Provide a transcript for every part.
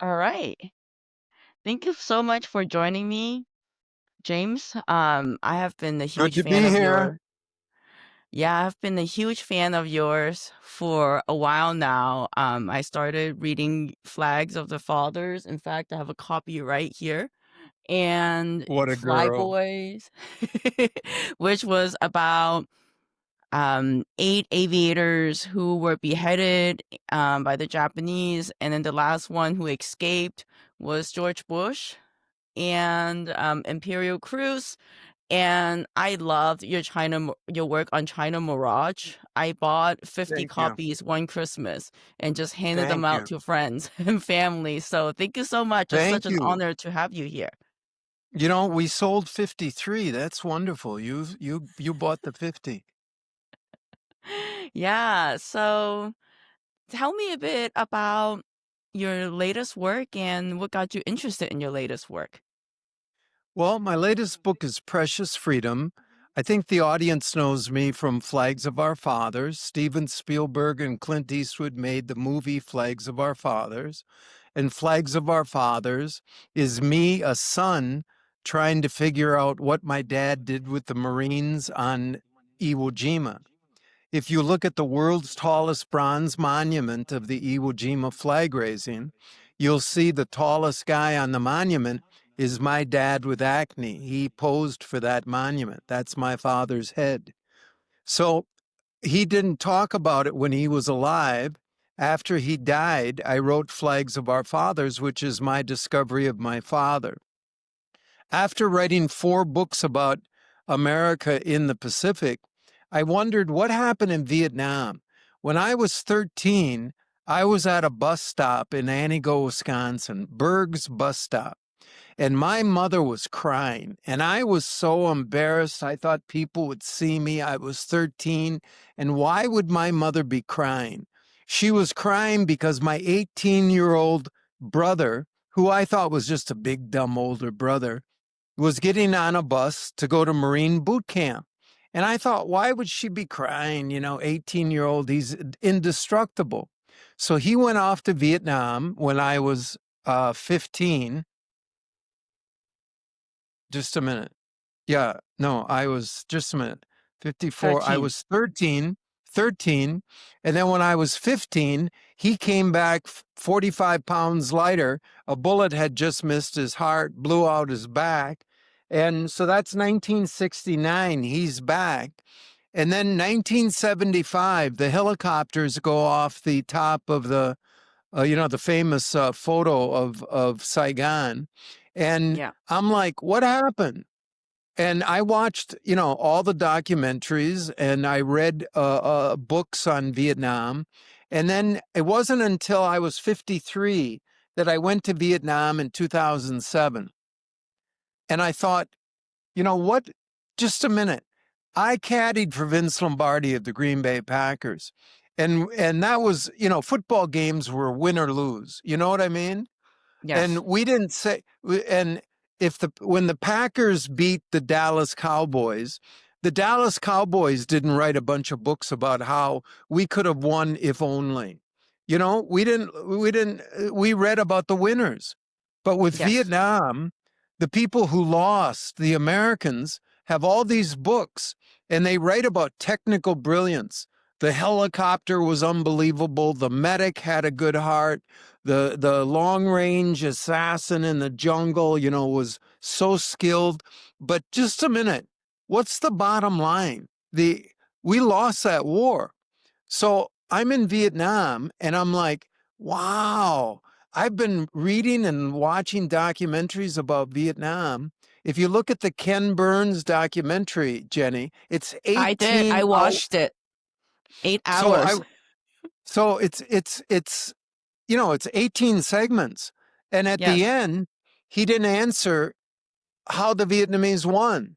All right. Thank you so much for joining me, James. I have been a Good huge to fan be of here. your Yeah, I've been a huge fan of yours for a while now. I started reading Flags of the Fathers. In fact, I have a copy right here. And What a girl. Flyboys, which was about eight aviators who were beheaded by the Japanese, and then the last one who escaped was George Bush and Imperial cruise. And I loved your work on China Mirage. I bought 50 Thank you. copies one Christmas and just handed them Thank out you. to friends and family. So thank you so much. It's such Thank an you. honor to have you here. You know, we sold 53. That's wonderful. You bought the 50. Yeah. So tell me a bit about your latest work and what got you interested in your latest work. Well, my latest book is Precious Freedom. I think the audience knows me from Flags of Our Fathers. Steven Spielberg and Clint Eastwood made the movie Flags of Our Fathers. And Flags of Our Fathers is me, a son, trying to figure out what my dad did with the Marines on Iwo Jima. If you look at the world's tallest bronze monument of the Iwo Jima flag raising, you'll see the tallest guy on the monument is my dad with acne. He posed for that monument. That's my father's head. So he didn't talk about it when he was alive. After he died, I wrote Flags of Our Fathers, which is my discovery of my father. After writing 4 books about America in the Pacific, I wondered what happened in Vietnam. When I was 13, I was at a bus stop in Antigo, Wisconsin, Berg's bus stop, and my mother was crying. And I was so embarrassed. I thought people would see me. I was 13. And why would my mother be crying? She was crying because my 18-year-old brother, who I thought was just a big, dumb older brother, was getting on a bus to go to Marine boot camp. And I thought, why would she be crying? 18-year-old, he's indestructible. So he went off to Vietnam when I was 15. Just a minute. Yeah, no, I was, just a minute, 54. I 13. was 13. And then when I was 15, he came back 45 pounds lighter. A bullet had just missed his heart, blew out his back. And so that's 1969. He's back. And then 1975, the helicopters go off the top of the famous photo of Saigon. And Yeah. I'm like, what happened? And I watched, all the documentaries, and I read books on Vietnam. And then it wasn't until I was 53 that I went to Vietnam in 2007. And I thought, you know what? Just a minute. I caddied for Vince Lombardi of the Green Bay Packers. And that was, football games were win or lose. You know what I mean? Yes. And we didn't say, and when the Packers beat the Dallas Cowboys didn't write a bunch of books about how we could have won if only. We read about the winners. But with Yes. Vietnam, the people who lost, the Americans, have all these books, and they write about technical brilliance. The helicopter was unbelievable. The medic had a good heart. The long range assassin in the jungle, was so skilled. But just a minute, what's the bottom line? We lost that war. So I'm in Vietnam, and I'm like, wow, I've been reading and watching documentaries about Vietnam. If you look at the Ken Burns documentary, Jenny, it's I did. 18 I hours. watched it. Eight So I hours. so it's 18 segments. And at the Yes. end, he didn't answer how the Vietnamese won.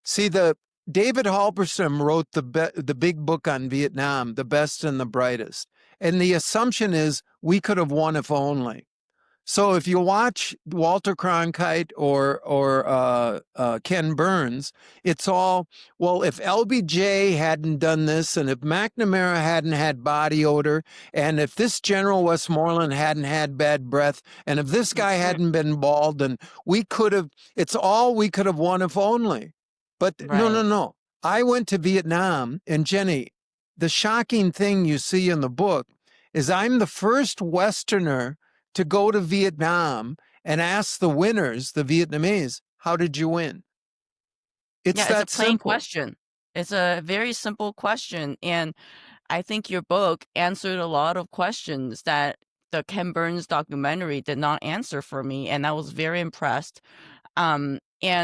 See, the David Halberstam wrote the big book on Vietnam, The Best and the Brightest. And the assumption is we could have won if only. So if you watch Walter Cronkite or Ken Burns, it's all, well, if LBJ hadn't done this, and if McNamara hadn't had body odor, and if this General Westmoreland hadn't had bad breath, and if this guy hadn't been bald, and we could have, it's all we could have won if only. But no, no, Right. no. I went to Vietnam, and Jenny, the shocking thing you see in the book is I'm the first Westerner to go to Vietnam and ask the winners, the Vietnamese, how did you win? It's Yeah, it's a that plain simple. question. It's a very simple question, and I think your book answered a lot of questions that the Ken Burns documentary did not answer for me, and I was very impressed. And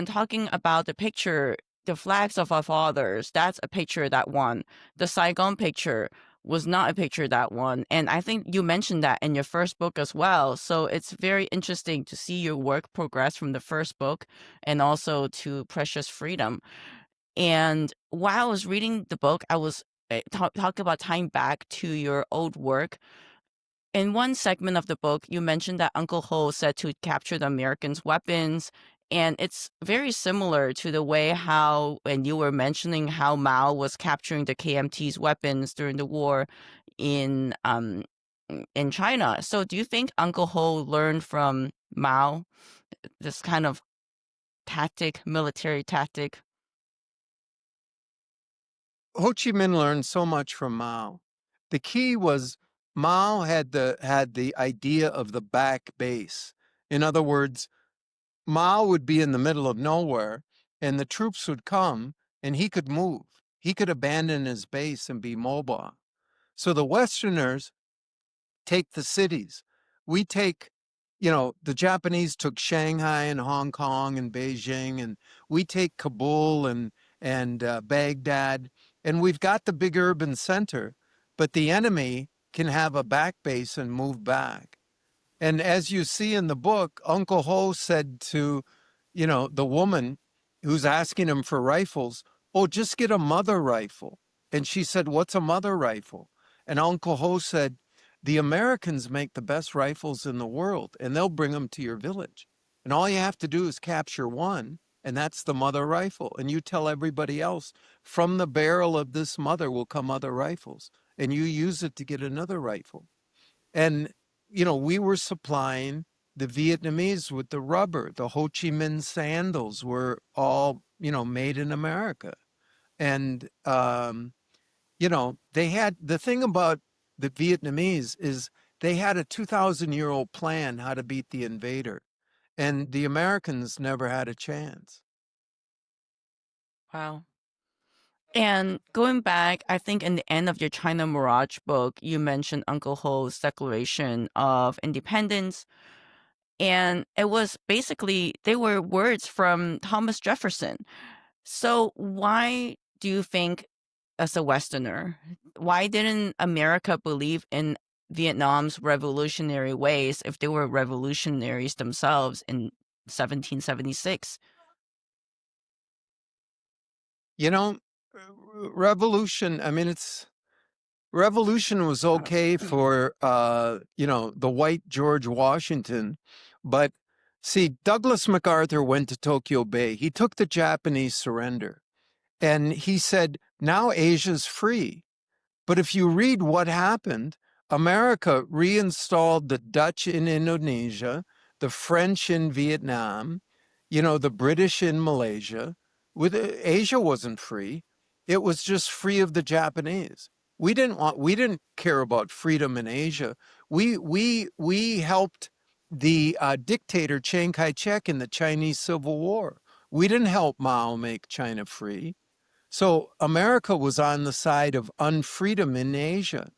talking about the picture, the flags of our fathers, that's a picture that won. The Saigon picture was not a picture that won. And I think you mentioned that in your first book as well. So it's very interesting to see your work progress from the first book and also to Precious Freedom. And while I was reading the book, I was talk about tying back to your old work. In one segment of the book, you mentioned that Uncle Ho said to capture the Americans' weapons, and it's very similar to the way how, when you were mentioning how Mao was capturing the KMT's weapons during the war in in China. So, do you think Uncle Ho learned from Mao this kind of tactic, military tactic? Ho Chi Minh learned so much from Mao. The key was Mao had the idea of the back base. In other words, Mao would be in the middle of nowhere and the troops would come and he could move. He could abandon his base and be mobile. So the Westerners take the cities. We take, the Japanese took Shanghai and Hong Kong and Beijing, and we take Kabul and Baghdad, and we've got the big urban center, but the enemy can have a back base and move back. And as you see in the book, Uncle Ho said to, the woman who's asking him for rifles, oh, just get a mother rifle. And she said, what's a mother rifle? And Uncle Ho said, the Americans make the best rifles in the world, and they'll bring them to your village. And all you have to do is capture one, and that's the mother rifle. And you tell everybody else, from the barrel of this mother will come other rifles, and you use it to get another rifle. And, we were supplying the Vietnamese with the rubber. The Ho Chi Minh sandals were all, made in America. And, they had the thing about the Vietnamese is they had a 2,000-year-old plan how to beat the invader. And the Americans never had a chance. Wow. And going back, I think in the end of your China Mirage book, you mentioned Uncle Ho's Declaration of Independence. And it was basically, they were words from Thomas Jefferson. So why do you think, as a Westerner, why didn't America believe in Vietnam's revolutionary ways if they were revolutionaries themselves in 1776? You know, revolution, I mean, revolution was okay for the white George Washington, but see, Douglas MacArthur went to Tokyo Bay. He took the Japanese surrender and he said, now Asia's free. But if you read what happened, America reinstalled the Dutch in Indonesia, the French in Vietnam, the British in Malaysia. With Asia wasn't free. It was just free of the Japanese. We didn't care about freedom in Asia. We helped the dictator Chiang Kai-shek in the Chinese Civil War. We didn't help Mao make China free. So America was on the side of unfreedom in Asia.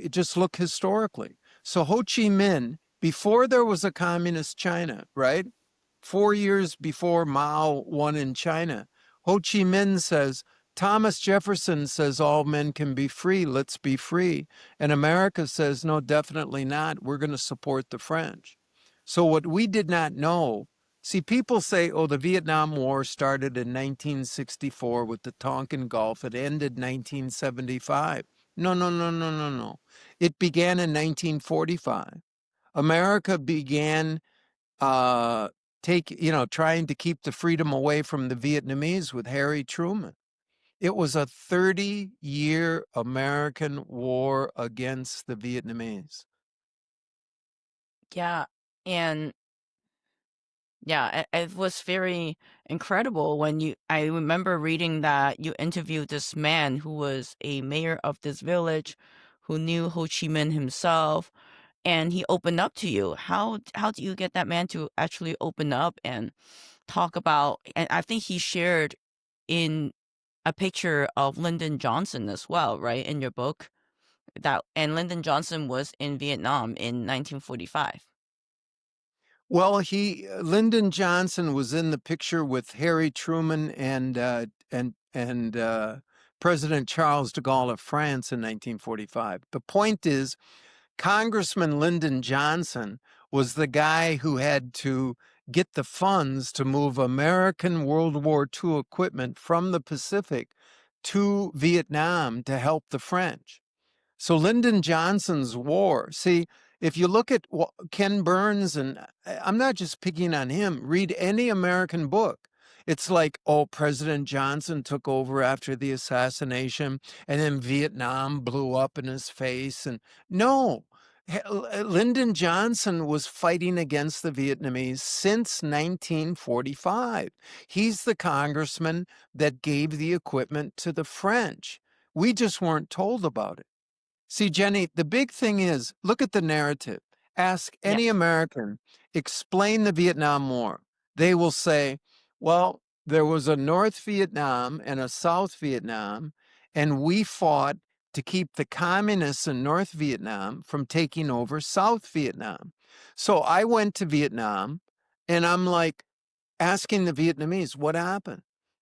Just look historically. So Ho Chi Minh, before there was a communist China, right? 4 years before Mao won in China, Ho Chi Minh says, Thomas Jefferson says all men can be free. Let's be free. And America says, no, definitely not. We're going to support the French. So what we did not know, see, people say, oh, the Vietnam War started in 1964 with the Tonkin Gulf. It ended 1975. No, no, no, no, no, no. It began in 1945. America began trying to keep the freedom away from the Vietnamese with Harry Truman. It was a 30-year American war against the Vietnamese. Yeah. And yeah, it was very incredible when I remember reading that you interviewed this man who was a mayor of this village who knew Ho Chi Minh himself, and he opened up to you. How do you get that man to actually open up and talk about, and I think he shared in a picture of Lyndon Johnson as well, right, in your book? That and Lyndon Johnson was in Vietnam in 1945. Well, Lyndon Johnson was in the picture with Harry Truman and President Charles de Gaulle of France in 1945. The point is, Congressman Lyndon Johnson was the guy who had to get the funds to move American World War II equipment from the Pacific to Vietnam to help the French. So Lyndon Johnson's war, see, if you look at Ken Burns, and I'm not just picking on him, read any American book. It's like, oh, President Johnson took over after the assassination, and then Vietnam blew up in his face. And no, Lyndon Johnson was fighting against the Vietnamese since 1945. He's the congressman that gave the equipment to the French. We just weren't told about it. See, Jenny, the big thing is look at the narrative. Ask any Yes. American, explain the Vietnam War. They will say, well, there was a North Vietnam and a South Vietnam, and we fought to keep the communists in North Vietnam from taking over South Vietnam. So I went to Vietnam and I'm like, asking the Vietnamese what happened.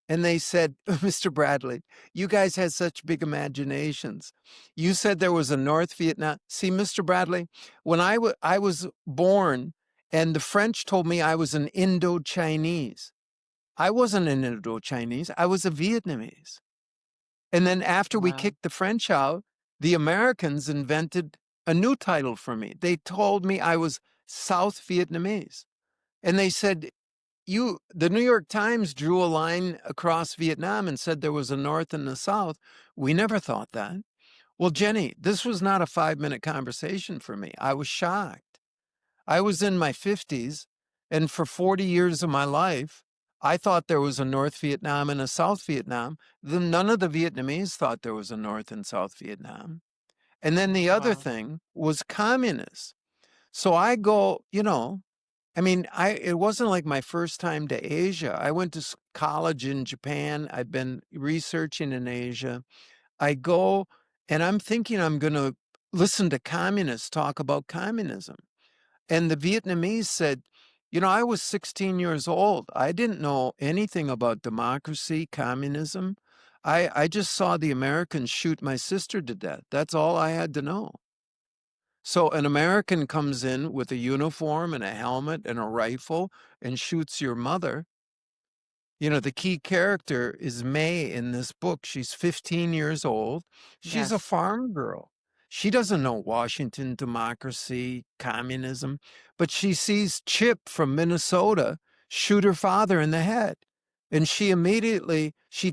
And they said, Mr. Bradley, you guys had such big imaginations. You said there was a North Vietnam. See, Mr. Bradley, when I was born and the French told me I was an Indo-Chinese, I wasn't an Indo-Chinese, I was a Vietnamese. And then after we Wow. kicked the French out, the Americans invented a new title for me. They told me I was South Vietnamese. And they said, the New York Times drew a line across Vietnam and said there was a North and a South. We never thought that. Well, Jenny, this was not a 5-minute conversation for me. I was shocked. I was in my 50s, and for 40 years of my life, I thought there was a North Vietnam and a South Vietnam. None of the Vietnamese thought there was a North and South Vietnam. And then the other Wow. thing was communists. So I go, I mean, it wasn't like my first time to Asia. I went to college in Japan. I've been researching in Asia. I go and I'm thinking I'm going to listen to communists talk about communism. And the Vietnamese said, I was 16 years old. I didn't know anything about democracy, communism. I just saw the Americans shoot my sister to death. That's all I had to know. So an American comes in with a uniform and a helmet and a rifle and shoots your mother. The key character is May in this book. She's 15 years old. She's a Yes. farm girl. She doesn't know Washington, democracy, communism, but she sees Chip from Minnesota shoot her father in the head. And she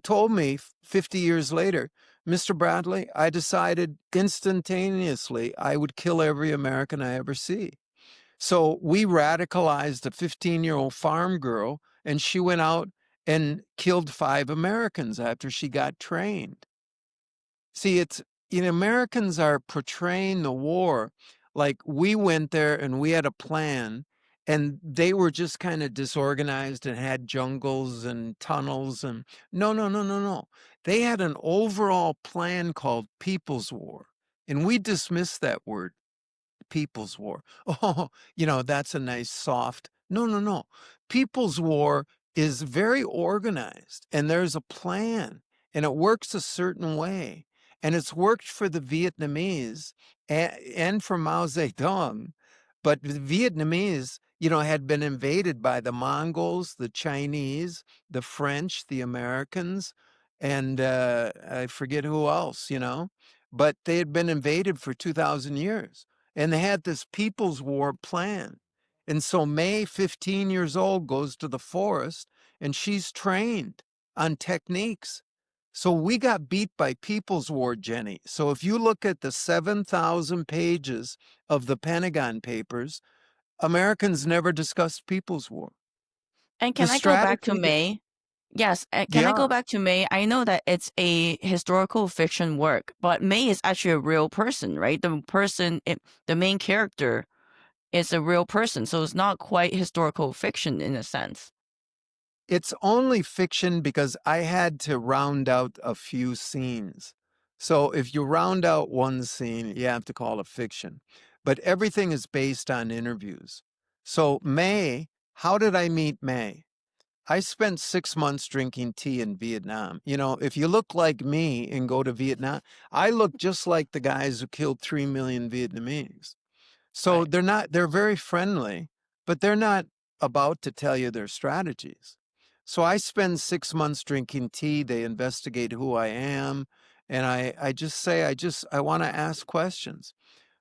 told me 50 years later, Mr. Bradley, I decided instantaneously I would kill every American I ever see. So we radicalized a 15-year-old farm girl, and she went out and killed 5 Americans after she got trained. See, Americans are portraying the war like we went there and we had a plan, and they were just kind of disorganized and had jungles and tunnels. And no, no, no, no, no. They had an overall plan called People's War. And we dismiss that word. People's War. Oh, that's a nice soft. No, no, no. People's War is very organized and there's a plan and it works a certain way. And it's worked for the Vietnamese and for Mao Zedong. But the Vietnamese, had been invaded by the Mongols, the Chinese, the French, the Americans, and I forget who else, but they had been invaded for 2,000 years. and they had this People's War plan. And so May, 15 years old, goes to the forest and she's trained on techniques. So we got beat by People's War, Jenny. So if you look at the 7,000 pages of the Pentagon Papers, Americans never discussed People's War. And The can I go back to strategy that, May? Yes, can I yeah, go back to May? I know that it's a historical fiction work, but May is actually a real person, right? The main character is a real person, so it's not quite historical fiction in a sense. it's only fiction because I had to round out a few scenes. So if you round out one scene, you have to call it fiction. But everything is based on interviews. So May, how did I meet May? I spent 6 months drinking tea in Vietnam. You know, if you look like me and go to Vietnam, I look just like the guys who killed 3 million Vietnamese. So Right. they're very friendly, but they're not about to tell you their strategies. So I spend 6 months drinking tea. They investigate who I am. And I just say, I want to ask questions.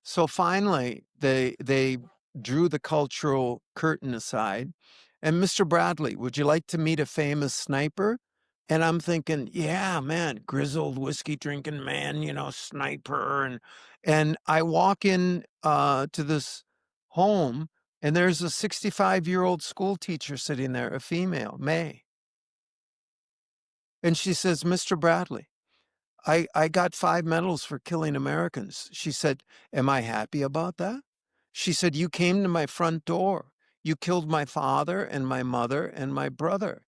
So finally, they drew the cultural curtain aside. And Mr. Bradley, would you like to meet a famous sniper? And I'm thinking, yeah, man, grizzled whiskey drinking man, you know, sniper. And I walk in to this home, and there's a 65-year-old school teacher sitting there, a female, May. And she says, Mr. Bradley, I got 5 medals for killing Americans. She said, am I happy about that? She said, you came to my front door. You killed my father and my mother and my brother.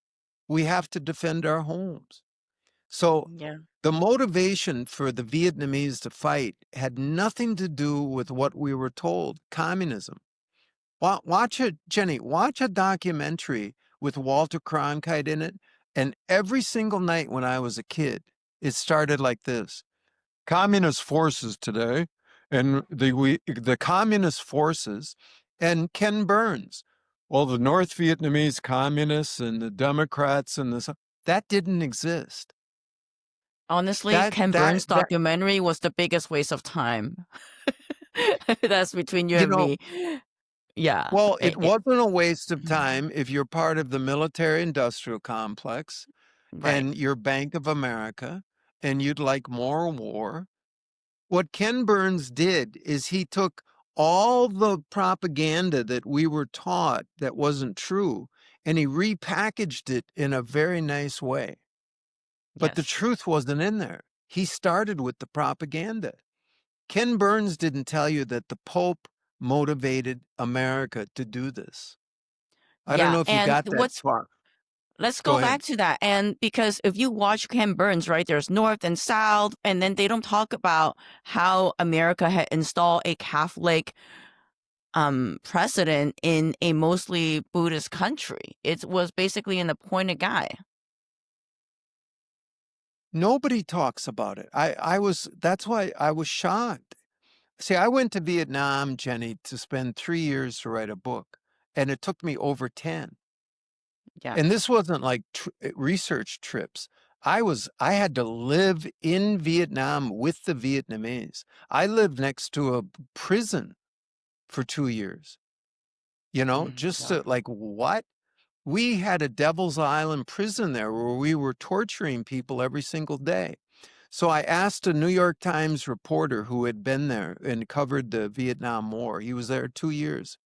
We have to defend our homes. So Yeah. the motivation for the Vietnamese to fight had nothing to do with what we were told, communism. Watch it, Jenny, watch a documentary with Walter Cronkite in it. And every single night when I was a kid, it started like this. Communist forces today, and the communist forces, and Ken Burns. Well, the North Vietnamese communists and the Democrats and that didn't exist. Honestly, That Ken that Burns' that documentary was the biggest waste of time. That's between you you and know, me. Yeah. well, it wasn't a waste of time if you're part of the military industrial complex Right. and you're Bank of America and you'd like more war. What Ken Burns did is he took all the propaganda that we were taught that wasn't true and he repackaged it in a very nice way. But the Yes. truth wasn't in there. He started with the propaganda. Ken Burns didn't tell you that the Pope motivated America to do this. I don't Yeah. know if you And got that far. let's Go go ahead. back to that. And because if you watch Ken Burns, right, there's North and South, and then they don't talk about how America had installed a Catholic precedent in a mostly Buddhist country. It was basically an appointed guy. Nobody talks about it. That's why I was shocked. See, I went to Vietnam, Jenny, to spend 3 years to write a book, and it took me over 10. Yeah. And this wasn't like research trips. I had to live in Vietnam with the Vietnamese. I lived next to a prison for 2 years, just Wow. to like, what? We had a Devil's Island prison there where we were torturing people every single day. So I asked a New York Times reporter who had been there and covered the Vietnam War. He was there 2 years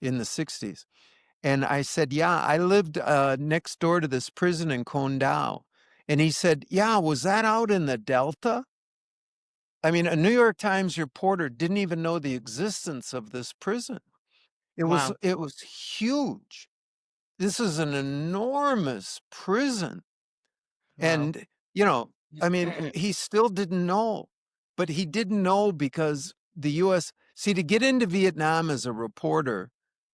in the 60s. And I said, yeah, I lived next door to this prison in Con Dao. And he said, yeah, was that out in the Delta? I mean, a New York Times reporter didn't even know the existence of this prison. Wow. It was huge. This is an enormous prison. Wow. And, you know, I mean, he still didn't know, but he didn't know because the US, see, to get into Vietnam as a reporter,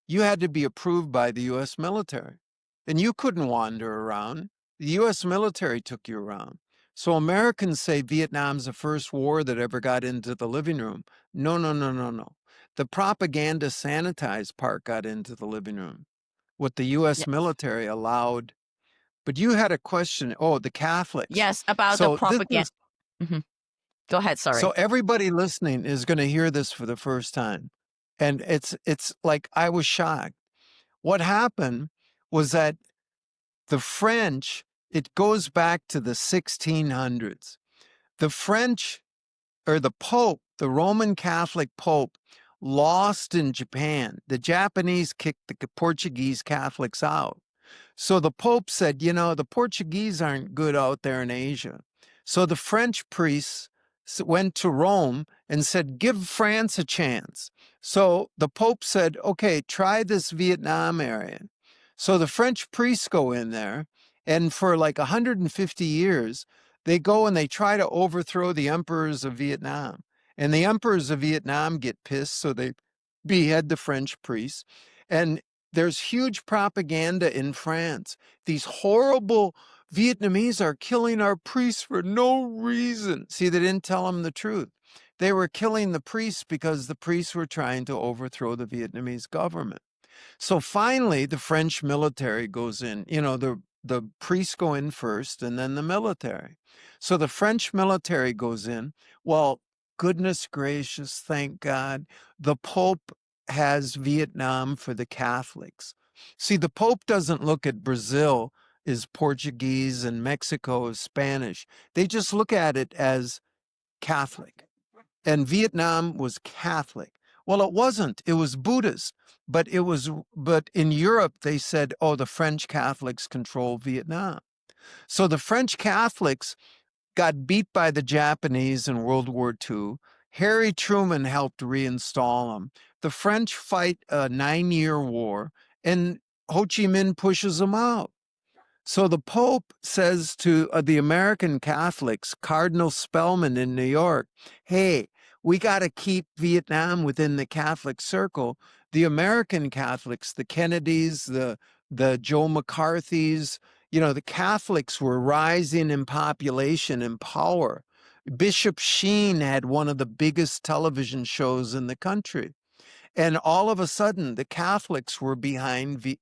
you had to be approved by the US military. And you couldn't wander around. The US military took you around. So Americans say Vietnam's the first war that ever got into the living room. No, no, no, no, no. The propaganda sanitized part got into the living room. What the US Yes. military allowed, but you had a question. Oh, the Catholics. Yes, about the So this propaganda. is, Mhm. Go ahead, So sorry. everybody listening is going to hear this for the first time. And it's like I was shocked. What happened was that the French, it goes back to the 1600s. The French, or the Pope, the Roman Catholic Pope, lost in Japan. The Japanese kicked the Portuguese Catholics out. So the Pope said, you know, the Portuguese aren't good out there in Asia. So the French priests went to Rome and said, give France a chance. So the Pope said, okay, try this Vietnam area. So the French priests go in there, and for like 150 years, they go and they try to overthrow the emperors of Vietnam. And the emperors of Vietnam get pissed, so they behead the French priests. And there's huge propaganda in France. These horrible Vietnamese are killing our priests for no reason. See, they didn't tell them the truth. They were killing the priests because the priests were trying to overthrow the Vietnamese government. So finally, the French military goes in. You know, the priests go in first and then the military. So the French military goes in. Well, goodness gracious, thank God, the Pope has Vietnam for the Catholics. See, the Pope doesn't look at Brazil as Portuguese and Mexico as Spanish. They just look at it as Catholic. And Vietnam was Catholic. Well, it wasn't. It was Buddhist. But in Europe, they said, oh, the French Catholics control Vietnam. So the French Catholics got beat by the Japanese in World War II. Harry Truman helped reinstall them. The French fight a 9-year war, and Ho Chi Minh pushes them out. So the Pope says to the American Catholics, Cardinal Spellman in New York, hey, we got to keep Vietnam within the Catholic circle. The American Catholics, the Kennedys, the Joe McCarthys, you know, the Catholics were rising in population and power. Bishop Sheen had one of the biggest television shows in the country. And all of a sudden, the Catholics were behind,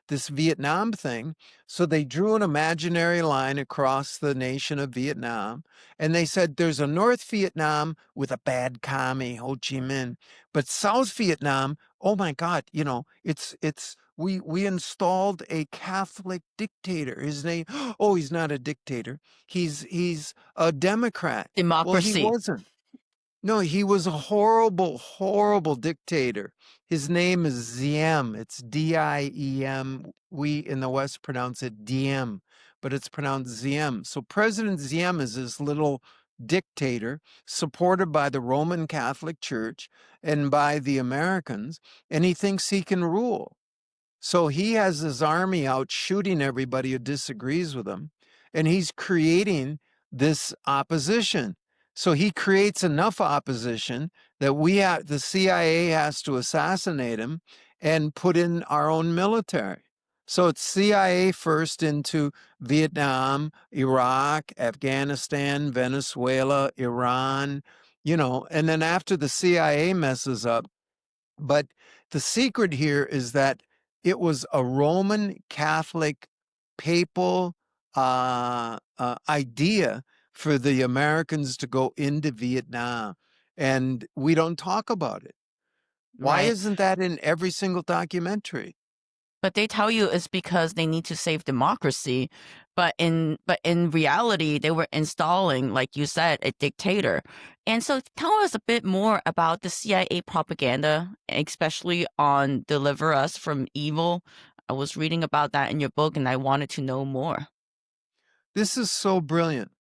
this Vietnam thing. So they drew an imaginary line across the nation of Vietnam. And they said, there's a North Vietnam with a bad commie, Ho Chi Minh. But South Vietnam, oh my God, we installed a Catholic dictator. His name, oh, he's not a dictator. He's a Democrat. Well, he Democracy. wasn't. No, he was a horrible, horrible dictator. His name is Diem. It's Diem. We in the West pronounce it Diem, but it's pronounced Diem. So President Diem is this little dictator supported by the Roman Catholic Church and by the Americans, and he thinks he can rule. So he has his army out shooting everybody who disagrees with him, and he's creating this opposition. So he creates enough opposition that the CIA has to assassinate him and put in our own military. So it's CIA first into Vietnam, Iraq, Afghanistan, Venezuela, Iran, and then after the CIA messes up, but the secret here is that it was a Roman Catholic papal idea for the Americans to go into Vietnam. And we don't talk about it. Why Right. isn't that in every single documentary? But they tell you it's because they need to save democracy, but in reality they were installing, like you said, a dictator. And so tell us a bit more about the CIA propaganda, especially on Deliver Us from Evil. I was reading about that in your book and I wanted to know more. This is so brilliant.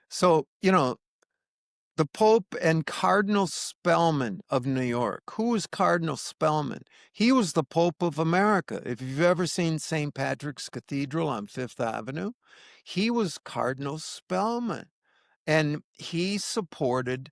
So, the Pope and Cardinal Spellman of New York. Who was Cardinal Spellman? He was the Pope of America. If you've ever seen St. Patrick's Cathedral on Fifth Avenue, he was Cardinal Spellman. And he supported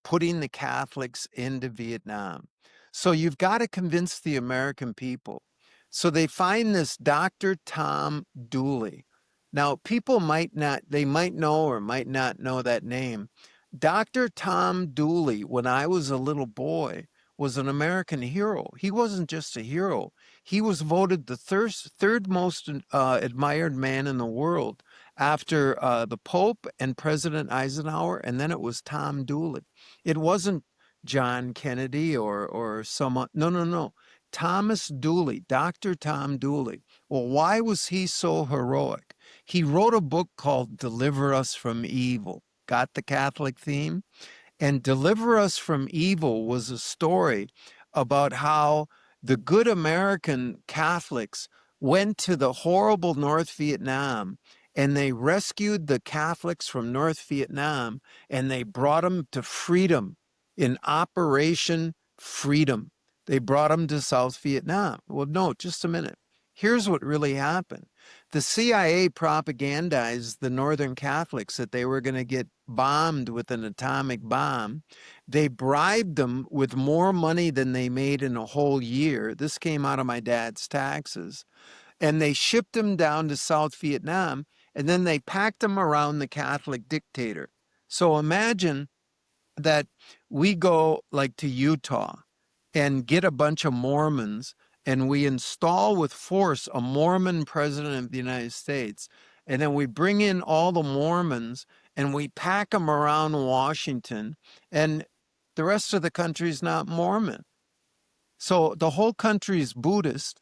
putting the Catholics into Vietnam. So you've got to convince the American people. So they find this Dr. Tom Dooley. Now, people they might know or might not know that name. Dr. Tom Dooley, when I was a little boy, was an American hero. He wasn't just a hero. He was voted the third most admired man in the world after the Pope and President Eisenhower, and then it was Tom Dooley. It wasn't John Kennedy or someone. No, no, no. Thomas Dooley, Dr. Tom Dooley. Well, why was he so heroic? He wrote a book called Deliver Us from Evil. Got the Catholic theme? And Deliver Us from Evil was a story about how the good American Catholics went to the horrible North Vietnam and they rescued the Catholics from North Vietnam and they brought them to freedom in Operation Freedom. They brought them to South Vietnam. Well, no, just a minute. Here's what really happened. The CIA propagandized the Northern Catholics that they were going to get bombed with an atomic bomb. They bribed them with more money than they made in a whole year. This came out of my dad's taxes. And they shipped them down to South Vietnam, and then they packed them around the Catholic dictator. So imagine that we go like to Utah and get a bunch of Mormons and we install with force a Mormon president of the United States. And then we bring in all the Mormons and we pack them around Washington, and the rest of the country is not Mormon. So the whole country is Buddhist,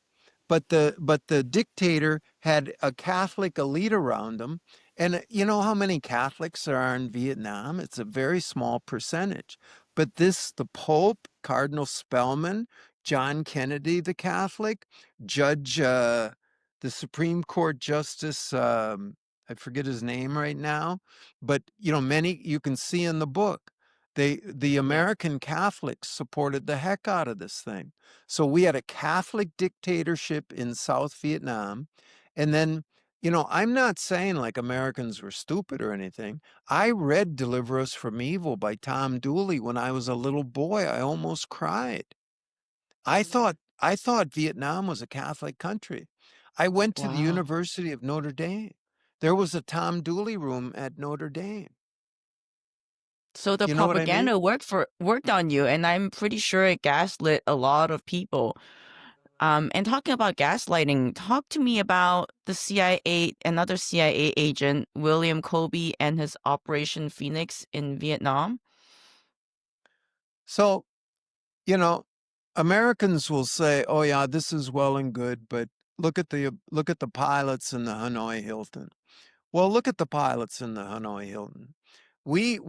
but the dictator had a Catholic elite around him. And you know how many Catholics there are in Vietnam? It's a very small percentage. But the Pope, Cardinal Spellman, John Kennedy, the Catholic, Judge, the Supreme Court Justice, I forget his name right now, but many you can see in the book. The Yeah. American Catholics supported the heck out of this thing. So we had a Catholic dictatorship in South Vietnam. And then, I'm not saying like Americans were stupid or anything. I read Deliver Us from Evil by Tom Dooley when I was a little boy. I almost cried. I thought Vietnam was a Catholic country. I went to the Wow. University of Notre Dame. There was a Tom Dooley room at Notre Dame. So the You know what I mean? propaganda worked on you, and I'm pretty sure it gaslit a lot of people. And talking about gaslighting, talk to me about the CIA, another CIA agent, William Colby, and his Operation Phoenix in Vietnam. So, you know, Americans will say, "Oh yeah, this is well and good, but look at the pilots in the Hanoi Hilton." Well, look at the pilots in the Hanoi Hilton. The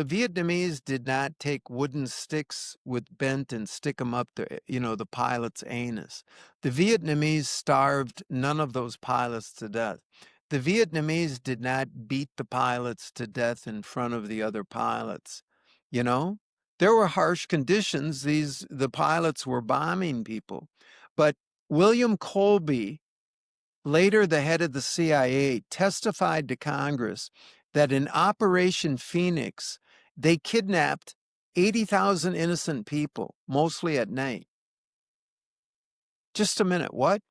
Vietnamese did not take wooden sticks with bent and stick them up the pilot's anus. The Vietnamese starved none of those pilots to death. The Vietnamese did not beat the pilots to death in front of the other pilots. You know, there were harsh conditions. The pilots were bombing people, but William Colby, later the head of the CIA, testified to Congress that in Operation Phoenix, they kidnapped 80,000 innocent people, mostly at night. Just a minute, what?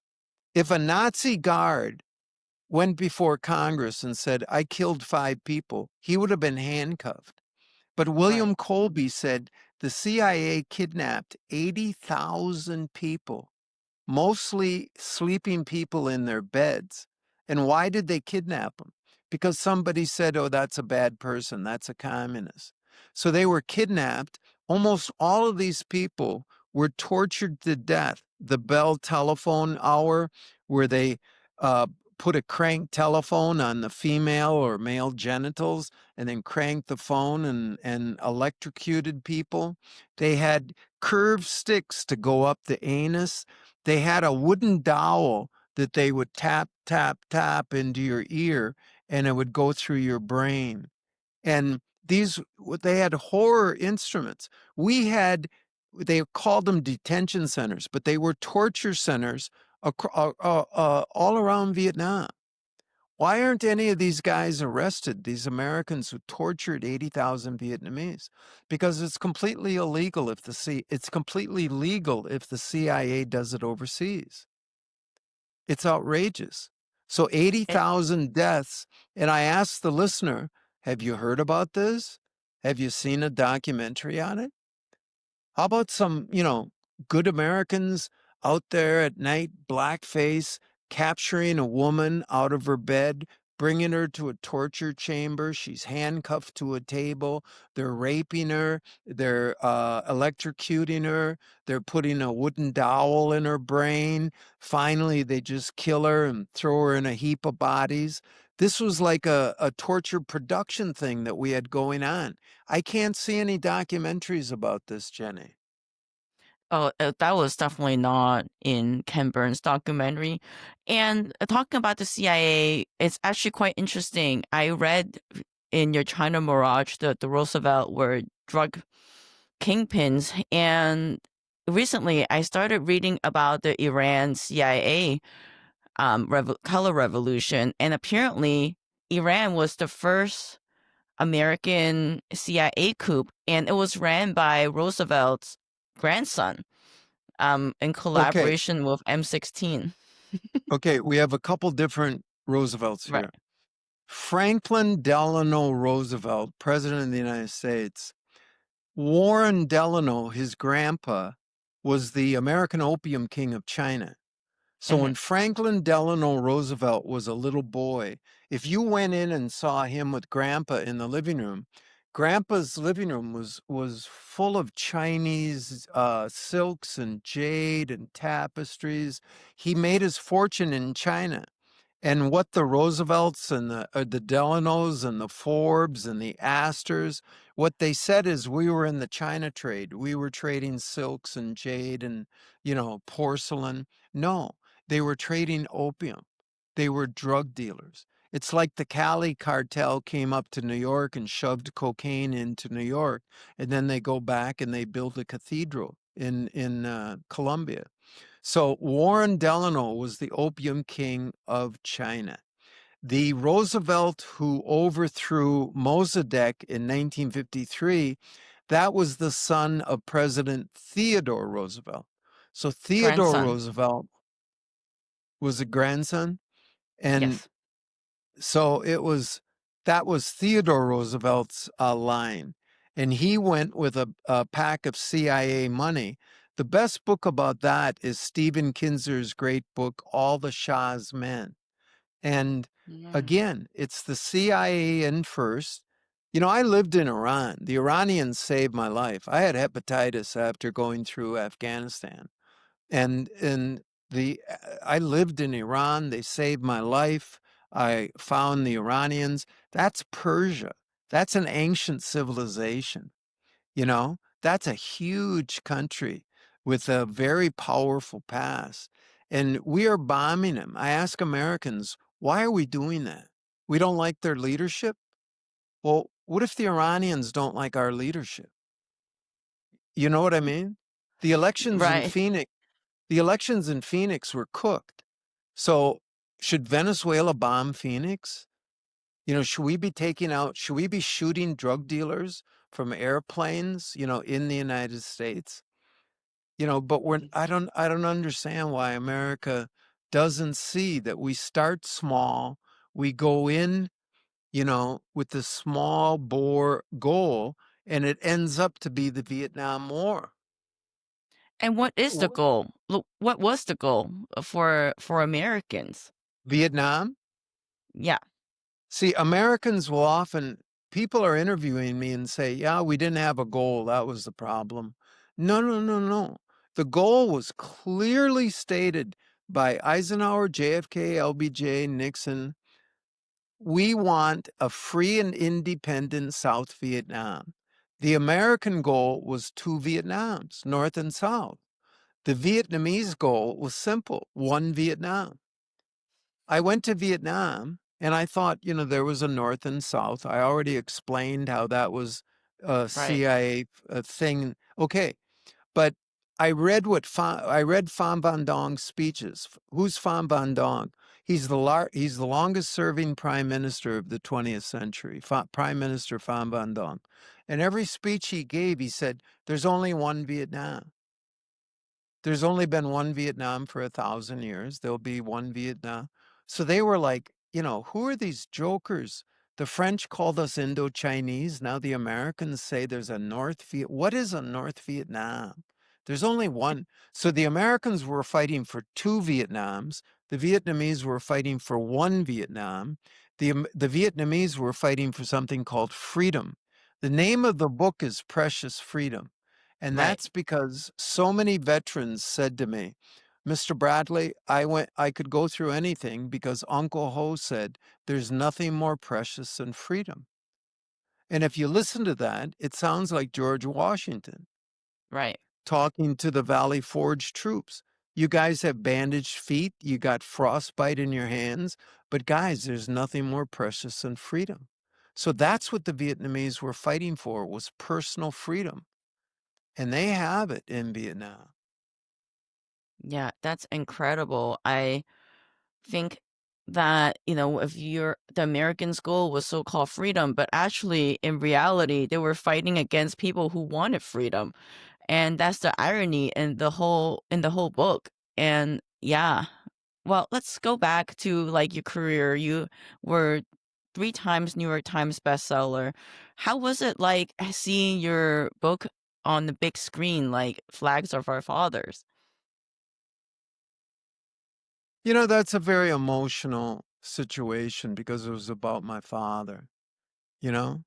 If a Nazi guard went before Congress and said, "I killed 5 people," he would have been handcuffed. But Right. William Colby said the CIA kidnapped 80,000 people, mostly sleeping people in their beds. And why did they kidnap them? Because somebody said, "Oh, that's a bad person. That's a communist." So they were kidnapped. Almost all of these people were tortured to death. The Bell telephone hour, where they uh, put a crank telephone on the female or male genitals and then cranked the phone and electrocuted people. They had curved sticks to go up the anus. They had a wooden dowel that they would tap, tap, tap into your ear, and it would go through your brain. And they had horror instruments. They called them detention centers, but they were torture centers all around Vietnam. Why aren't any of these guys arrested, these Americans who tortured 80,000 Vietnamese? Because it's completely legal if the CIA does it overseas. It's outrageous. So And 80,000 deaths. And I asked the listener, have you heard about this? Have you seen a documentary on it? How about some, good Americans out there at night, blackface, capturing a woman out of her bed, bringing her to a torture chamber. She's handcuffed to a table. They're raping her. They're electrocuting her. They're putting a wooden dowel in her brain. Finally, they just kill her and throw her in a heap of bodies. This was like a torture production thing that we had going on. I can't see any documentaries about this, Jenny. Oh, that was definitely not in Ken Burns' documentary. And talking about the CIA, it's actually quite interesting. I read in your China Mirage that the Roosevelt were drug kingpins, and recently I started reading about the Iran CIA color revolution, and apparently Iran was the first American CIA coup, and it was ran by Roosevelt's grandson, in Okay, collaboration with M16. okay, we have a couple different Roosevelts Right. here. Franklin Delano Roosevelt, President of the United States. Warren Delano, his grandpa, was the American Opium King of China. So Hmm. when Franklin Delano Roosevelt was a little boy, if you went in and saw him with Grandpa in the living room, Grandpa's living room was full of Chinese silks and jade and tapestries. He made his fortune in China. And what the Roosevelts and the Delanos and the Forbes and the Astors, what they said is we were in the China trade. We were trading silks and jade and, porcelain. No, they were trading opium. They were drug dealers. It's like the Cali cartel came up to New York and shoved cocaine into New York, and then they go back and they build a cathedral in Colombia. So Warren Delano was the opium king of China. The Roosevelt who overthrew Mossadegh in 1953, that was the son of President Theodore Roosevelt. So Theodore Grandson. Roosevelt was a grandson, and Yes. so that was Theodore Roosevelt's line, and he went with a pack of CIA money. The best book about that is Stephen Kinzer's great book, All the Shah's Men. And Mm. again, it's the CIA in first. I lived in Iran. The Iranians saved my life. I had hepatitis after going through Afghanistan. And the I lived in Iran. They saved my life. I found the Iranians. That's Persia. That's an ancient civilization. That's a huge country with a very powerful past. And we are bombing them. I ask Americans, why are we doing that? We don't like their leadership? Well, what if the Iranians don't like our leadership? You know what I mean? The elections in Right. Phoenix, the elections in Phoenix were cooked. So should Venezuela bomb Phoenix? Should we be shooting drug dealers from airplanes, in the United States? But I don't understand why America doesn't see that we start small, we go in, with the small bore goal, and it ends up to be the Vietnam War. And what is the W- goal? What was the goal for Americans? Vietnam? Yeah. See, Americans will often, people are interviewing me and say, yeah, we didn't have a goal. That was the problem. No, no, no, no. The goal was clearly stated by Eisenhower, JFK, LBJ, Nixon. We want a free and independent South Vietnam. The American goal was two Vietnams, North and South. The Vietnamese goal was simple, one Vietnam. I went to Vietnam and I thought, there was a North and South. I already explained how that was a Right. CIA thing. Okay, but I read Pham Van Dong's speeches. Who's Pham Van Dong? He's the longest serving prime minister of the 20th century. Prime Minister Pham Van Dong. And every speech he gave, he said, "There's only one Vietnam. There's only been one Vietnam for 1,000 years. There'll be one Vietnam." So they were like, who are these jokers? The French called us Indo-Chinese. Now the Americans say there's a What is a North Vietnam? There's only one. So the Americans were fighting for two Vietnams. The Vietnamese were fighting for one Vietnam. The Vietnamese were fighting for something called freedom. The name of the book is Precious Freedom. And Right. that's because so many veterans said to me, Mr. Bradley, I could go through anything because Uncle Ho said there's nothing more precious than freedom. And if you listen to that, it sounds like George Washington Right. talking to the Valley Forge troops. You guys have bandaged feet, you got frostbite in your hands, but guys, there's nothing more precious than freedom. So that's what the Vietnamese were fighting for, was personal freedom. And they have it in Vietnam. Yeah, that's incredible. I think that, if the Americans' goal was so-called freedom, but actually in reality, they were fighting against people who wanted freedom. And that's the irony in the whole book. And yeah. Well, let's go back to like your career. You were 3 times New York Times bestseller. How was it like seeing your book on the big screen, like Flags of Our Fathers? That's a very emotional situation because it was about my father, you know?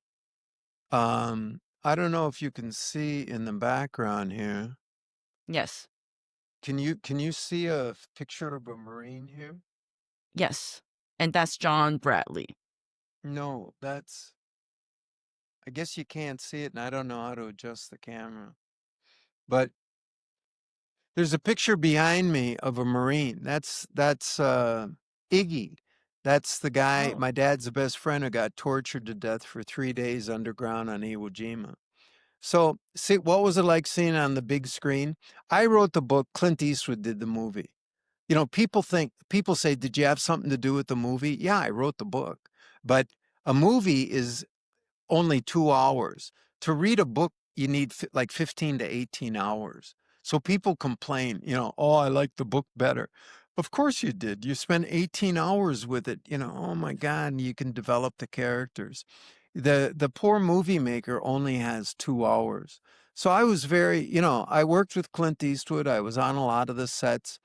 I don't know if you can see in the background here. Yes. Can you see a picture of a Marine here? Yes. And that's John Bradley. No, I guess you can't see it, and I don't know how to adjust the camera. But there's a picture behind me of a Marine. That's Iggy. That's the guy, Oh, my dad's the best friend who got tortured to death for 3 days underground on Iwo Jima. So, see, what was it like seeing it on the big screen? I wrote the book, Clint Eastwood did the movie. People say, did you have something to do with the movie? Yeah, I wrote the book. But a movie is only 2 hours. To read a book, you need like 15 to 18 hours. So people complain, oh, I like the book better. Of course you did. You spent 18 hours with it, oh my God, and you can develop the characters. The poor movie maker only has 2 hours. So I was I worked with Clint Eastwood. I was on a lot of the sets,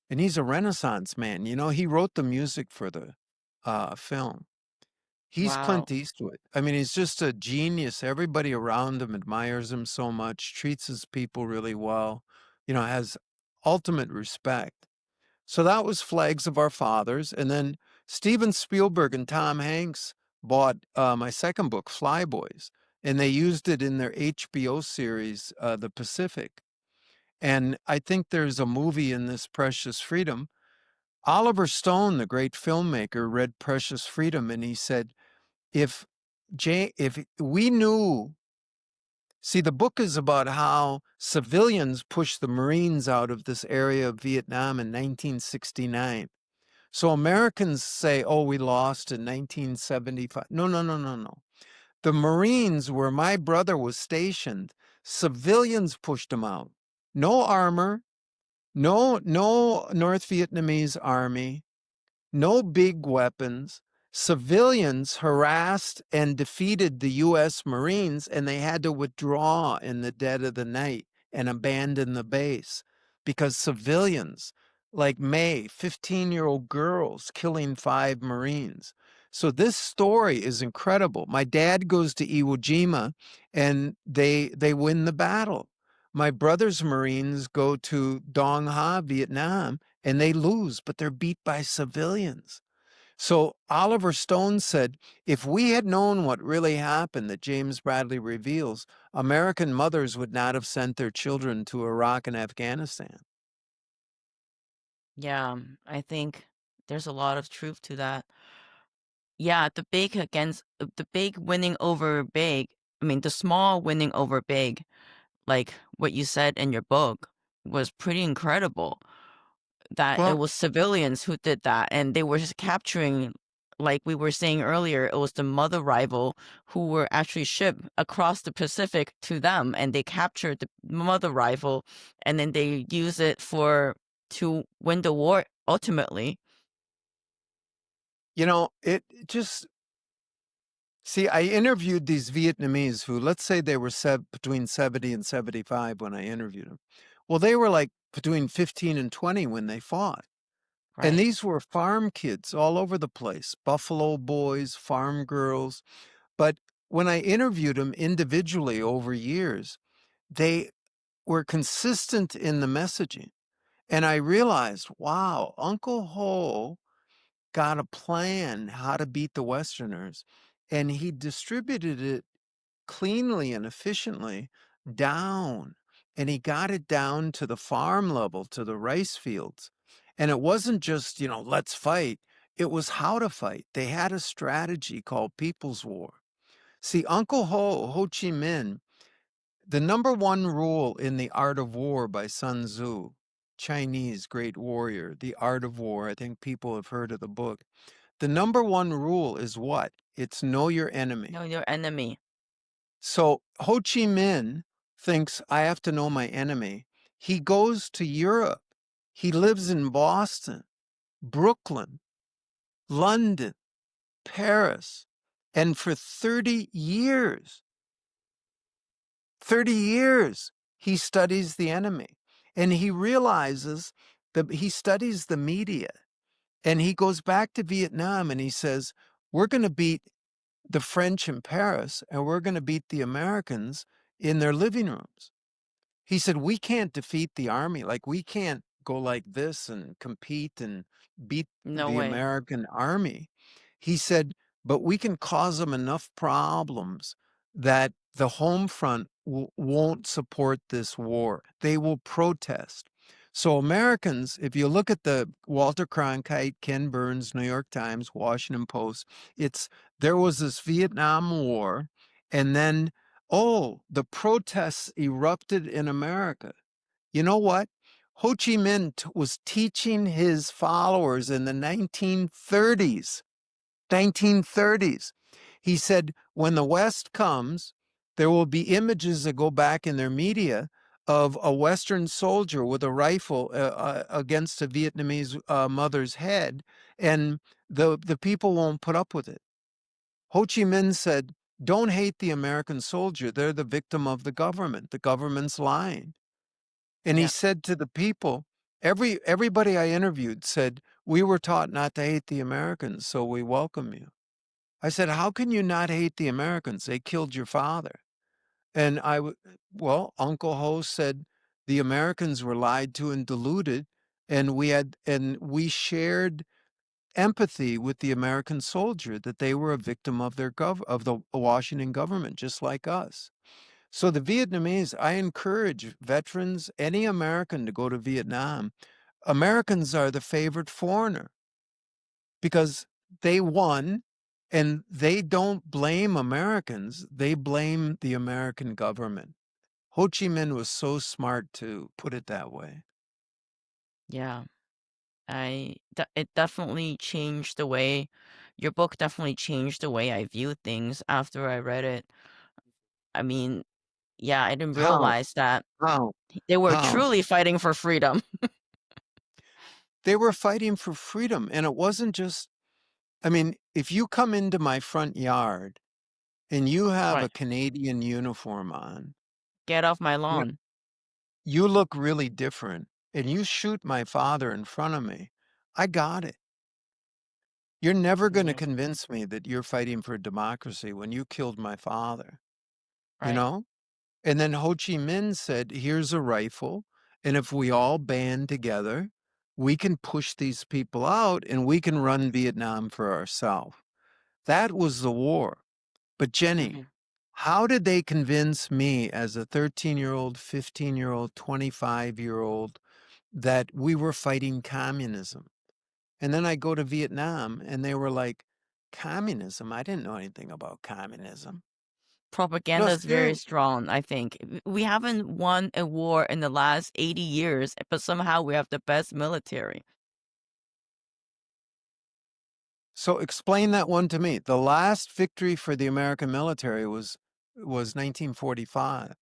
and he's a Renaissance man. He wrote the music for the film. He's wow. Clint Eastwood. I mean, he's just a genius. Everybody around him admires him so much, treats his people really well, has ultimate respect. So that was Flags of Our Fathers. And then Steven Spielberg and Tom Hanks bought my second book, Flyboys, and they used it in their HBO series, The Pacific. And I think there's a movie in this, Precious Freedom. Oliver Stone, the great filmmaker, read Precious Freedom and he said, if if we knew, see, the book is about how civilians pushed the Marines out of this area of Vietnam in 1969. So Americans say, oh, we lost in 1975. No, no, no, no, no. The Marines, where my brother was stationed, civilians pushed them out. No armor, no North Vietnamese army, no big weapons. Civilians harassed and defeated the U.S. Marines, and they had to withdraw in the dead of the night and abandon the base because civilians, like May, 15-year-old girls, killing 5 Marines. So this story is incredible. My dad goes to Iwo Jima, and they win the battle. My brother's Marines go to Dong Ha, Vietnam, and they lose, but they're beat by civilians. So Oliver Stone said, if we had known what really happened that James Bradley reveals, American mothers would not have sent their children to Iraq and Afghanistan. Yeah, I think there's a lot of truth to that. Yeah, the big winning over big. I mean, the small winning over big, like what you said in your book, was pretty incredible. That it Well, was civilians who did that, and they were just capturing, like we were saying earlier, it was the mother rival who were actually shipped across the Pacific to them, and they captured the mother rival, and then they use it to win the war ultimately. it just, see, I interviewed these Vietnamese who, let's say they were between 70 and 75 when I interviewed them. Well, they were like between 15 and 20 when they fought. And Right. these were farm kids all over the place, Buffalo boys, farm girls. But when I interviewed them individually over years, they were consistent in the messaging. And I realized, wow, Uncle Ho got a plan how to beat the Westerners, and he distributed it cleanly and efficiently down. And he got it down to the farm level, to the rice fields. And it wasn't just, let's fight. It was how to fight. They had a strategy called People's War. See, Uncle Ho, Ho Chi Minh, the number one rule in The Art of War by Sun Tzu, Chinese great warrior, The Art of War. I think people have heard of the book. The number one rule is what? It's know your enemy. Know your enemy. So Ho Chi Minh thinks I have to know my enemy. He goes to Europe. He lives in Boston, Brooklyn, London, Paris. And for 30 years, he studies the enemy. And he realizes that he studies the media. And he goes back to Vietnam and he says, we're going to beat the French in Paris and we're going to beat the Americans in their living rooms. He said, we can't defeat the army. Like, we can't go like this and compete and beat No the way. American army. He said, but we can cause them enough problems that the home front won't support this war. They will protest. So Americans, if you look at the Walter Cronkite, Ken Burns, New York Times, Washington Post, there was this Vietnam War, and then oh, the protests erupted in America. You know what? Ho Chi Minh was teaching his followers in the 1930s. 1930s. He said, when the West comes, there will be images that go back in their media of a Western soldier with a rifle against a Vietnamese mother's head, and the people won't put up with it. Ho Chi Minh said, don't hate the American soldier. They're the victim of the government. The government's lying. And he Yeah. said to the people, everybody I interviewed said, we were taught not to hate the Americans, so we welcome you. I said, how can you not hate the Americans? They killed your father. And well, Uncle Ho said the Americans were lied to and deluded, and we shared empathy with the American soldier that they were a victim of of the Washington government, just like us. So the Vietnamese, I encourage veterans, any American to go to Vietnam. Americans are the favorite foreigner because they won, and they don't blame Americans. They blame the American government. Ho Chi Minh was so smart to put it that way. Yeah. It definitely changed the way your book definitely changed the way I view things after I read it. I mean, yeah, I didn't How? realize that How? they were How? truly fighting for freedom. They were fighting for freedom. And it wasn't just, I mean, if you come into my front yard and you have a Right. Canadian uniform on, Get off my you know, lawn. you look really different, and you shoot my father in front of me, I got it. You're never going to Yeah. convince me that you're fighting for democracy when you killed my father, you Right. know? And then Ho Chi Minh said, here's a rifle, and if we all band together, we can push these people out and we can run Vietnam for ourselves. That was the war. But Jenny, Hmm. how did they convince me as a 13-year-old, 15-year-old, 25-year-old that we were fighting communism? And then I go to Vietnam and they were like, communism? I didn't know anything about communism. No, Propaganda is very seriously. strong, I think. We haven't won a war in the last 80 years, but somehow we have the best military. So explain that one to me. The last victory for the American military was 1945.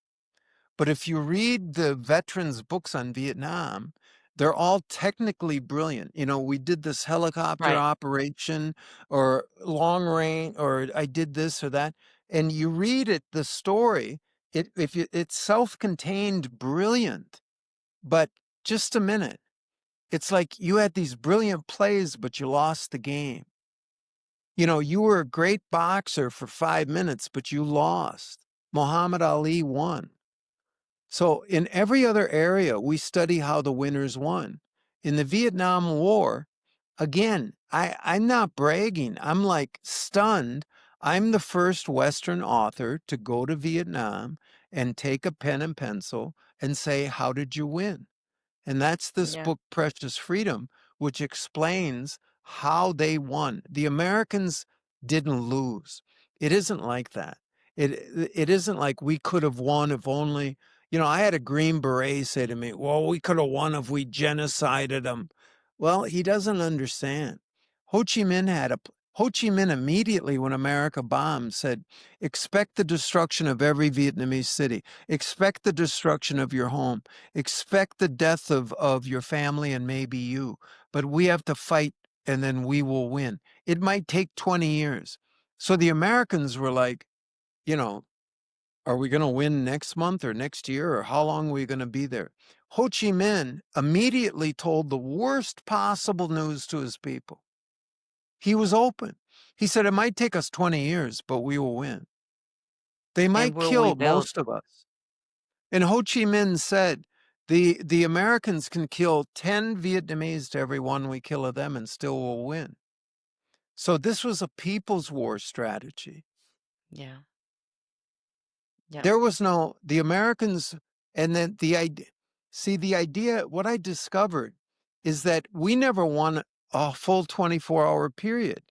But if you read the veterans' books on Vietnam, they're all technically brilliant. We did this helicopter Right. operation or long range, or I did this or that. And you read it, the story, it's self-contained brilliant. But just a minute. It's like you had these brilliant plays, but you lost the game. You were a great boxer for 5 minutes, but you lost. Muhammad Ali won. So in every other area, we study how the winners won. In the Vietnam War, again, I'm not bragging. I'm like stunned. I'm the first Western author to go to Vietnam and take a pen and pencil and say, how did you win? And that's this Yeah. book, Precious Freedom, which explains how they won. The Americans didn't lose. It isn't like that. It isn't like we could have won if only, I had a Green Beret say to me, well, we could have won if we genocided them. Well, he doesn't understand. Ho Chi Minh had a Ho Chi Minh immediately when America bombed said, expect the destruction of every Vietnamese city. Expect the destruction of your home. Expect the death of your family and maybe you, but we have to fight and then we will win. It might take 20 years. So the Americans were like, you know, are we going to win next month or next year or how long are we going to be there? Ho Chi Minh immediately told the worst possible news to his people. He was open. He said, it might take us 20 years, but we will win. They And might we'll kill rebuild. most of us. And Ho Chi Minh said, the Americans can kill 10 Vietnamese to every one we kill of them and still will win. So this was a people's war strategy. Yeah. Yeah. There was the Americans, and then the idea, what I discovered is that we never won a full 24-hour period.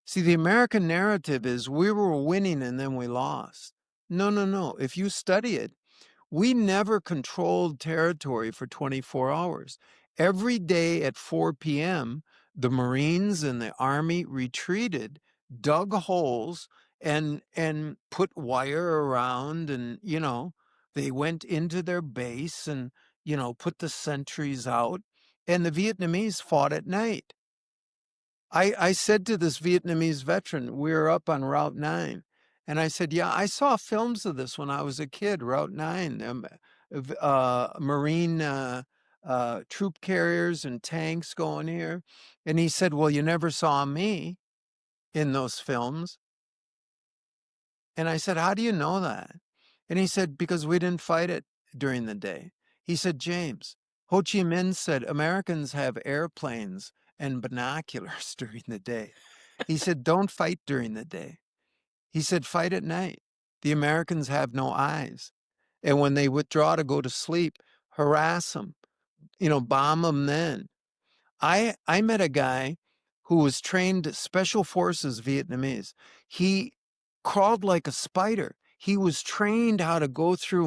See, the American narrative is we were winning and then we lost. No, no, no. If you study it, we never controlled territory for 24 hours. Every day at 4 p.m., the Marines and the Army retreated, dug holes, and put wire around, and they went into their base and put the sentries out, and the Vietnamese fought at night. I said to this Vietnamese veteran, we were up on Route 9, and I said, yeah, I saw films of this when I was a kid, Route 9, Marine troop carriers and tanks going here. And he said, well, you never saw me in those films. And I said, how do you know that? And he said, because we didn't fight it during the day. He said, James, Ho Chi Minh said Americans have airplanes and binoculars during the day. He said, don't fight during the day. He said, fight at night. The Americans have no eyes. And when they withdraw to go to sleep, harass them, bomb them then. I met a guy who was trained special forces Vietnamese. He crawled like a spider. He was trained how to go through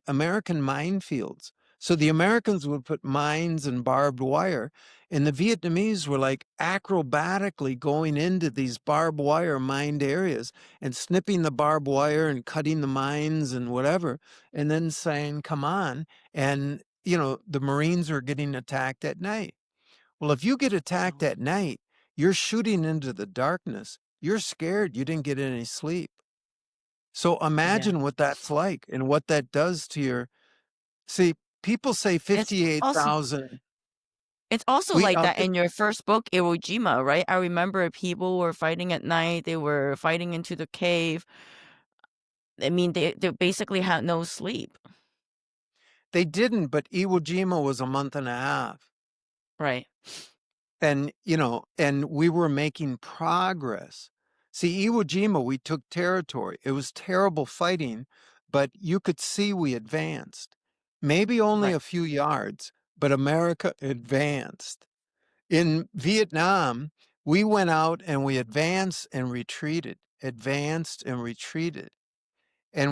American minefields. So the Americans would put mines and barbed wire, and the Vietnamese were like acrobatically going into these barbed wire mined areas and snipping the barbed wire and cutting the mines and whatever, and then saying, come on. And, the Marines were getting attacked at night. Well, if you get attacked Oh, at night, you're shooting into the darkness. You're scared. You didn't get any sleep. So yeah. imagine what that's like and what that does to see, people say It's also 58,000. it's also We like I'll that get, in your first book, Iwo Jima, right? I remember people were fighting at night. They were fighting into the cave. I mean, they basically had no sleep. they didn't, but Iwo Jima was a month and a half. Right. And we were making progress. See, Iwo Jima, we took territory. It was terrible fighting, but you could see we advanced. Maybe only Right. a few yards, but America advanced. In Vietnam, we went out and we advanced and retreated, and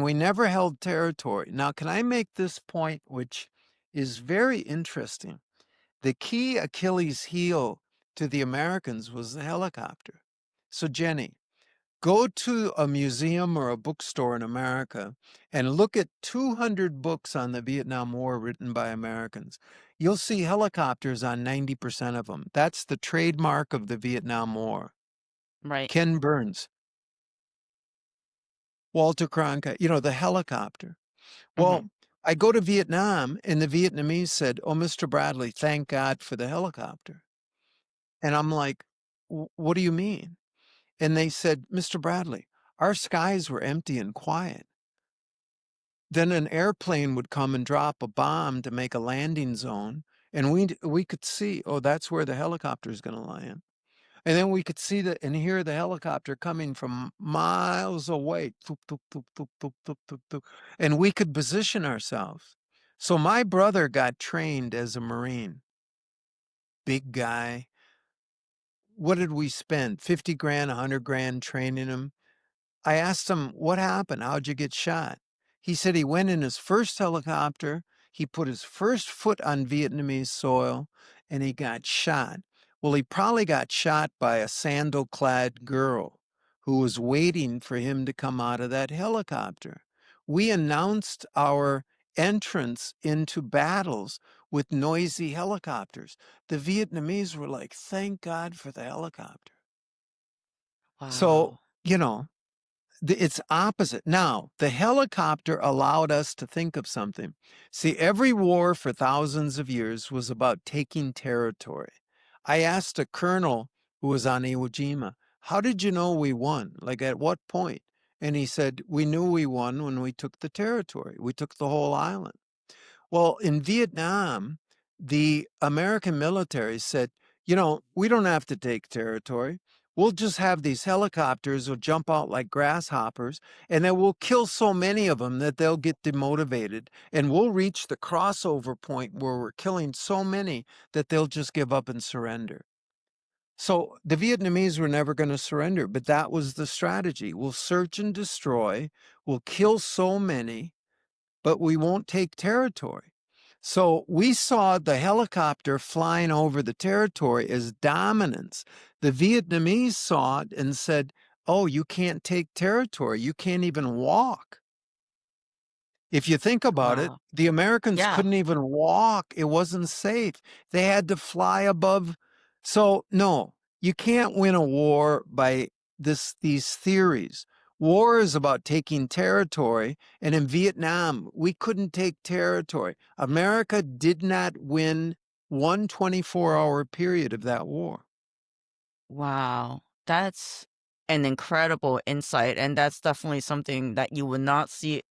we never held territory. Now, can I make this point, which is very interesting? The key Achilles heel to the Americans was the helicopter. So, Jenny, go to a museum or a bookstore in America and look at 200 books on the Vietnam War written by Americans. You'll see helicopters on 90% of them. That's the trademark of the Vietnam War. Right. Ken Burns, Walter Cronkite, the helicopter. Hmm. Well, I go to Vietnam, and the Vietnamese said, "Oh, Mr. Bradley, thank God for the helicopter." And I'm like, What do you mean?" And they said, "Mr. Bradley, our skies were empty and quiet. Then an airplane would come and drop a bomb to make a landing zone, and we could see, oh, that's where the helicopter is going to land. And then we could see and hear the helicopter coming from miles away. Thoop, thoop, thoop, thoop, thoop, thoop, thoop, thoop. And we could position ourselves. So my brother got trained as a Marine, big guy. What did we spend? 50 grand, 100 grand training him. I asked him, "What happened? How'd you get shot?" He said he went in his first helicopter, he put his first foot on Vietnamese soil, and he got shot. Well, he probably got shot by a sandal-clad girl who was waiting for him to come out of that helicopter. We announced our entrance into battles with noisy helicopters. The Vietnamese were like, "Thank God for the helicopter." So, Wow. you know, it's opposite. Now, the helicopter allowed us to think of something. See, every war for thousands of years was about taking territory. I asked a colonel who was on Iwo Jima, "How did you know we won? Like, at what point?" And he said, "We knew we won when we took the territory. We took the whole island." Well, in Vietnam, the American military said, we don't have to take territory. We'll just have these helicopters will jump out like grasshoppers, and then we'll kill so many of them that they'll get demotivated. And we'll reach the crossover point where we're killing so many that they'll just give up and surrender. So the Vietnamese were never going to surrender, but that was the strategy. We'll search and destroy, we'll kill so many, but we won't take territory. So we saw the helicopter flying over the territory as dominance. The Vietnamese saw it and said, "Oh, you can't take territory. You can't even walk." If you think about it, Wow. the Americans Yeah. couldn't even walk. It wasn't safe. They had to fly above. So, no, you can't win a war by these theories. War is about taking territory, and in Vietnam, we couldn't take territory. America did not win one 24-hour period of that war. Wow. That's an incredible insight, and that's definitely something that you would not see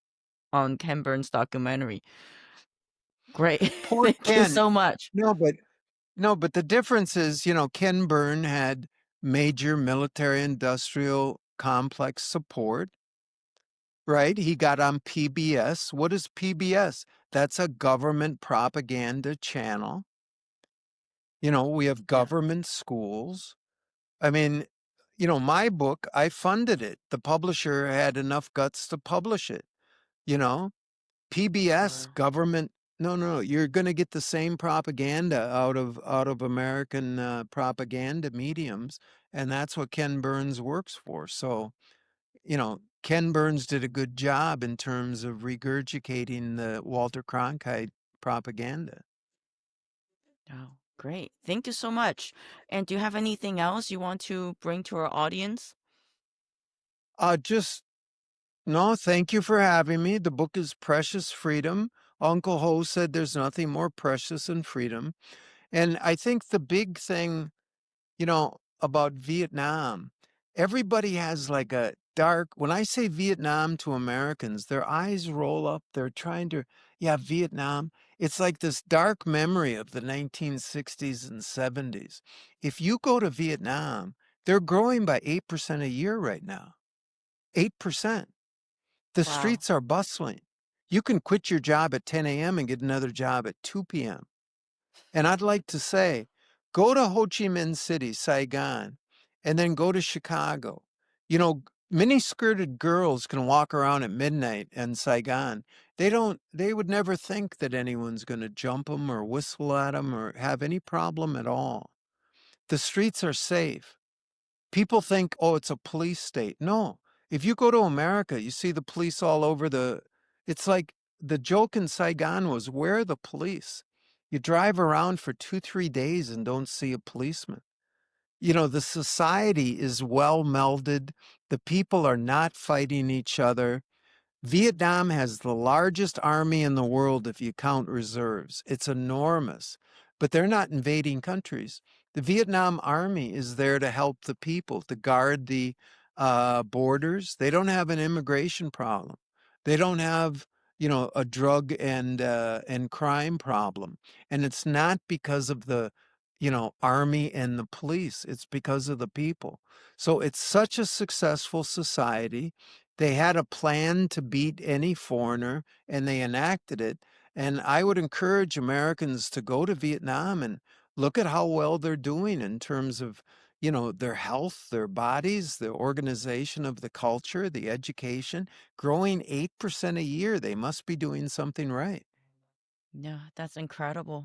on Ken Burns' documentary. Great. Poor Thank you Ken. so much. No, but No, but the difference is, Ken Burn had major military industrial complex support, right? He got on PBS. What is PBS? That's a government propaganda channel. We have Yeah. government schools. I mean, my book, I funded it. The publisher had enough guts to publish it, you know? PBS Sure. government. No, no, you're going to get the same propaganda out of American propaganda mediums, and that's what Ken Burns works for. So, Ken Burns did a good job in terms of regurgitating the Walter Cronkite propaganda. Oh, great. Thank you so much. And do you have anything else you want to bring to our audience? Just no, thank you for having me. The book is Precious Freedom. Uncle Ho said there's nothing more precious than freedom. And I think the big thing about Vietnam, everybody has like a dark, when I say Vietnam to Americans, their eyes roll up. They're trying to, yeah, Vietnam. It's like this dark memory of the 1960s and 70s. If you go to Vietnam, they're growing by 8% a year right now. 8%. The Wow. streets are bustling. You can quit your job at 10 a.m. and get another job at 2 p.m. And I'd like to say, go to Ho Chi Minh City, Saigon, and then go to Chicago. Mini-skirted girls can walk around at midnight in Saigon. They would never think that anyone's going to jump them or whistle at them or have any problem at all. The streets are safe. People think, oh, it's a police state. No. If you go to America, you see the police all over it's like the joke in Saigon was, where are the police? You drive around for 2, 3 days and don't see a policeman. The society is well melded. The people are not fighting each other. Vietnam has the largest army in the world if you count reserves. It's enormous, but they're not invading countries. The Vietnam army is there to help the people, to guard the borders. They don't have an immigration problem. They don't have, a drug and crime problem. And it's not because of the, army and the police. It's because of the people. So it's such a successful society. They had a plan to beat any foreigner, and they enacted it. And I would encourage Americans to go to Vietnam and look at how well they're doing in terms of, their health, their bodies, the organization of the culture, the education, growing 8% a year. They must be doing something right. Yeah, that's incredible.